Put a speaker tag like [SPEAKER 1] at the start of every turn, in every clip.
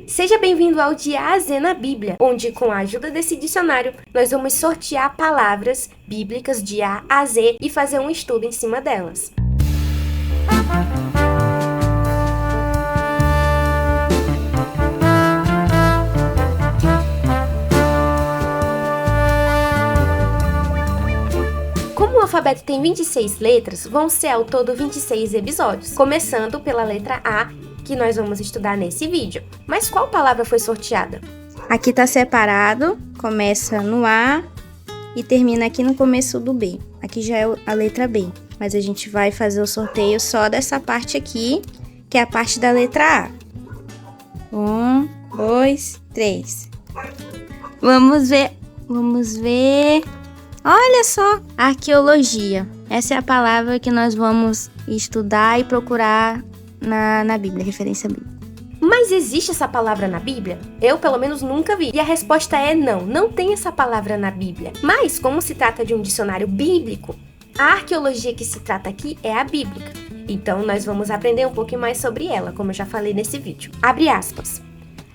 [SPEAKER 1] Seja bem-vindo ao de A a Z na Bíblia, onde, com a ajuda desse dicionário, nós vamos sortear palavras bíblicas de A a Z e fazer um estudo em cima delas. Como o alfabeto tem 26 letras, vão ser ao todo 26 episódios, começando pela letra A, que nós vamos estudar nesse vídeo. Mas qual palavra foi sorteada?
[SPEAKER 2] Aqui tá separado, começa no A e termina aqui no começo do B. Aqui já é a letra B, mas a gente vai fazer o sorteio só dessa parte aqui, que é a parte da letra A. 1, 2, 3. Vamos ver. Olha só, arqueologia. Essa é a palavra que nós vamos estudar e procurar na Bíblia, referência bíblica.
[SPEAKER 1] Mas existe essa palavra na Bíblia? Eu, pelo menos, nunca vi. E a resposta é não tem essa palavra na Bíblia. Mas, como se trata de um dicionário bíblico, a arqueologia que se trata aqui é a bíblica. Então, nós vamos aprender um pouquinho mais sobre ela, como eu já falei nesse vídeo. Abre aspas.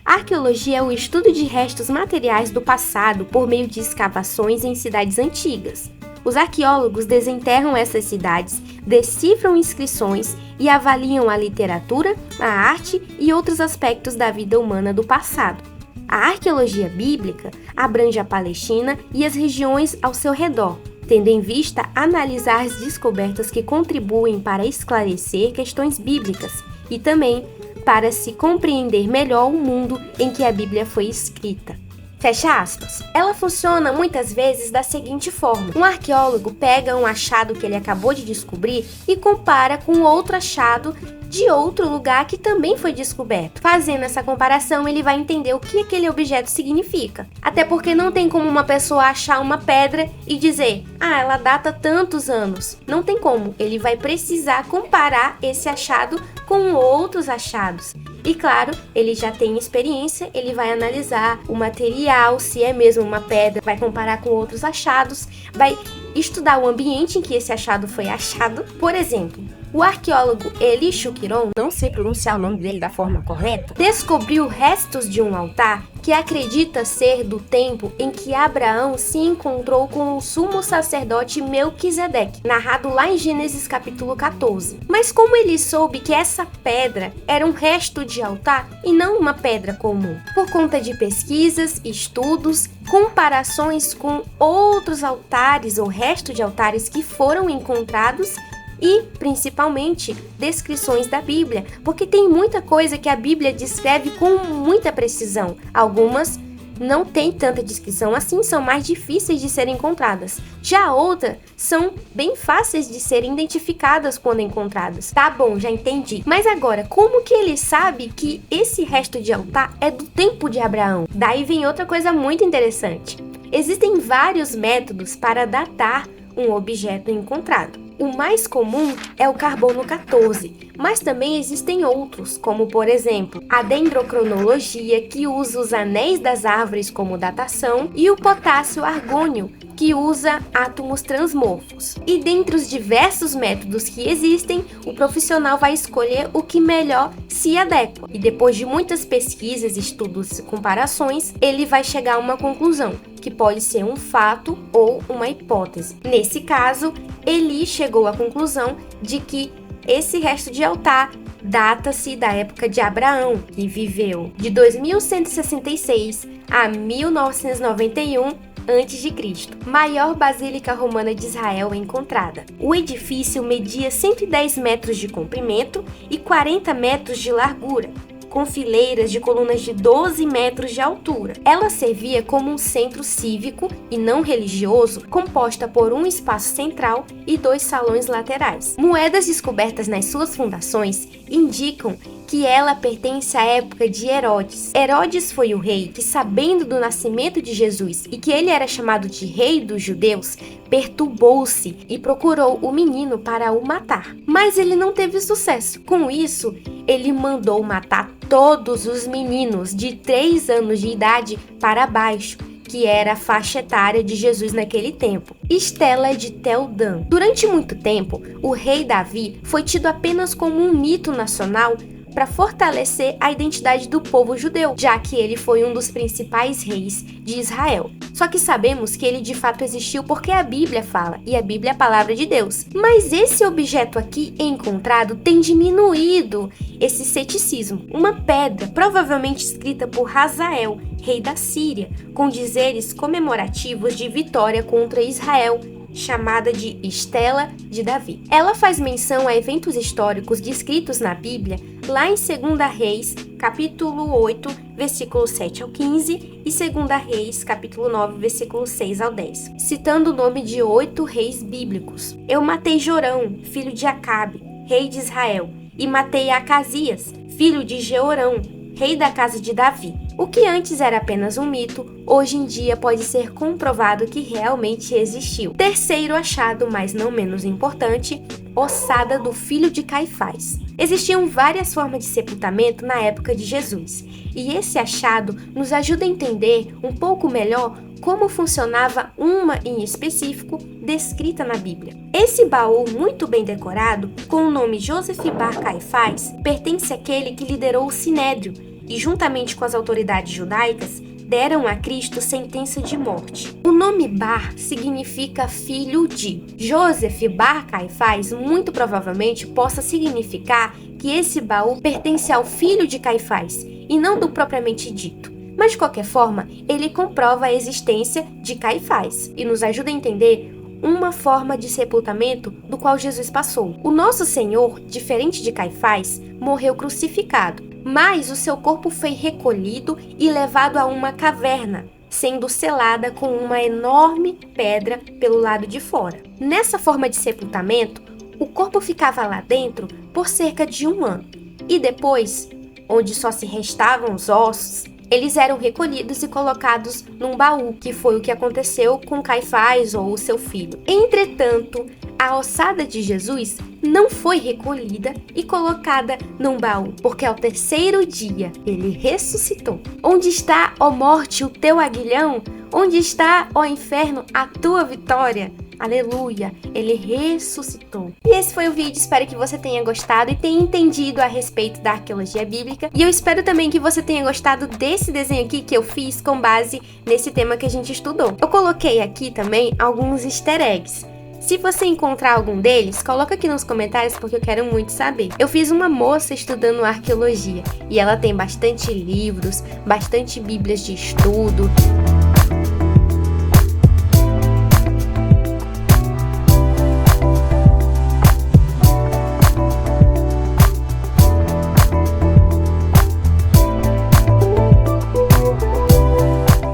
[SPEAKER 1] A arqueologia é o estudo de restos materiais do passado por meio de escavações em cidades antigas. Os arqueólogos desenterram essas cidades, decifram inscrições e avaliam a literatura, a arte e outros aspectos da vida humana do passado. A arqueologia bíblica abrange a Palestina e as regiões ao seu redor, tendo em vista analisar as descobertas que contribuem para esclarecer questões bíblicas e também para se compreender melhor o mundo em que a Bíblia foi escrita. Fecha aspas. Ela funciona muitas vezes da seguinte forma. Um arqueólogo pega um achado que ele acabou de descobrir e compara com outro achado de outro lugar que também foi descoberto. Fazendo essa comparação, ele vai entender o que aquele objeto significa. Até porque não tem como uma pessoa achar uma pedra e dizer, ela data tantos anos. Não tem como. Ele vai precisar comparar esse achado com outros achados. E claro, ele já tem experiência, ele vai analisar o material, se é mesmo uma pedra, vai comparar com outros achados, vai estudar o ambiente em que esse achado foi achado. Por exemplo, o arqueólogo Elishu Quiron, não sei pronunciar o nome dele da forma correta, descobriu restos de um altar que acredita ser do tempo em que Abraão se encontrou com o sumo sacerdote Melquisedeque, narrado lá em Gênesis capítulo 14. Mas como ele soube que essa pedra era um resto de altar e não uma pedra comum? Por conta de pesquisas, estudos, comparações com outros altares ou restos de altares que foram encontrados e, principalmente, descrições da Bíblia, porque tem muita coisa que a Bíblia descreve com muita precisão. Algumas não têm tanta descrição assim, são mais difíceis de serem encontradas. Já outras são bem fáceis de serem identificadas quando encontradas. Tá bom, já entendi. Mas agora, como que ele sabe que esse resto de altar é do tempo de Abraão? Daí vem outra coisa muito interessante. Existem vários métodos para datar um objeto encontrado. O mais comum é o carbono 14, mas também existem outros, como por exemplo, a dendrocronologia, que usa os anéis das árvores como datação, e o potássio argônio, que usa átomos transmorfos. E dentre os diversos métodos que existem, o profissional vai escolher o que melhor se adequa. E depois de muitas pesquisas, estudos e comparações, ele vai chegar a uma conclusão, que pode ser um fato ou uma hipótese. Nesse caso, ele chegou à conclusão de que esse resto de altar data-se da época de Abraão, que viveu de 2166 a 1991 a.C., maior basílica romana de Israel encontrada. O edifício media 110 metros de comprimento e 40 metros de largura, com fileiras de colunas de 12 metros de altura. Ela servia como um centro cívico e não religioso, composta por um espaço central e 2 salões laterais. Moedas descobertas nas suas fundações indicam que ela pertence à época de Herodes. Herodes foi o rei que, sabendo do nascimento de Jesus e que ele era chamado de rei dos judeus, perturbou-se e procurou o menino para o matar. Mas ele não teve sucesso. Com isso, ele mandou matar todos os meninos de 3 anos de idade para baixo, que era a faixa etária de Jesus naquele tempo. Estela de Tel Dan. Durante muito tempo, o rei Davi foi tido apenas como um mito nacional para fortalecer a identidade do povo judeu, já que ele foi um dos principais reis de Israel. Só que sabemos que ele de fato existiu porque a Bíblia fala, e a Bíblia é a palavra de Deus. Mas esse objeto aqui encontrado tem diminuído esse ceticismo. Uma pedra, provavelmente escrita por Hazael, rei da Síria, com dizeres comemorativos de vitória contra Israel, chamada de Estela de Davi. Ela faz menção a eventos históricos descritos na Bíblia, lá em 2 Reis, capítulo 8, versículo 7 ao 15, e 2 Reis, capítulo 9, versículo 6 ao 10, citando o nome de 8 reis bíblicos. Eu matei Jorão, filho de Acabe, rei de Israel, e matei Acasias, filho de Jeorão, rei da casa de Davi. O que antes era apenas um mito, hoje em dia pode ser comprovado que realmente existiu. Terceiro achado, mas não menos importante, ossada do filho de Caifás. Existiam várias formas de sepultamento na época de Jesus, e esse achado nos ajuda a entender um pouco melhor como funcionava uma em específico descrita na Bíblia. Esse baú muito bem decorado, com o nome Joseph Bar Caifás, pertence àquele que liderou o Sinédrio, e juntamente com as autoridades judaicas, deram a Cristo sentença de morte. O nome Bar significa filho de. Joseph Bar Caifás muito provavelmente possa significar que esse baú pertence ao filho de Caifás, e não do propriamente dito. Mas de qualquer forma, ele comprova a existência de Caifás, e nos ajuda a entender uma forma de sepultamento do qual Jesus passou. O nosso Senhor, diferente de Caifás, morreu crucificado, mas o seu corpo foi recolhido e levado a uma caverna, sendo selada com uma enorme pedra pelo lado de fora. Nessa forma de sepultamento, o corpo ficava lá dentro por cerca de 1 ano, e depois, onde só se restavam os ossos, eles eram recolhidos e colocados num baú, que foi o que aconteceu com Caifás ou o seu filho. Entretanto, a ossada de Jesus não foi recolhida e colocada num baú, porque ao 3º dia ele ressuscitou. Onde está, ó morte, o teu aguilhão? Onde está, ó inferno, a tua vitória? Aleluia, ele ressuscitou. E esse foi o vídeo, espero que você tenha gostado e tenha entendido a respeito da arqueologia bíblica. E eu espero também que você tenha gostado desse desenho aqui que eu fiz com base nesse tema que a gente estudou. Eu coloquei aqui também alguns easter eggs. Se você encontrar algum deles, coloca aqui nos comentários porque eu quero muito saber. Eu fiz uma moça estudando arqueologia e ela tem bastante livros, bastante bíblias de estudo.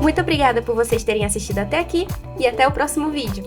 [SPEAKER 1] Muito obrigada por vocês terem assistido até aqui e até o próximo vídeo.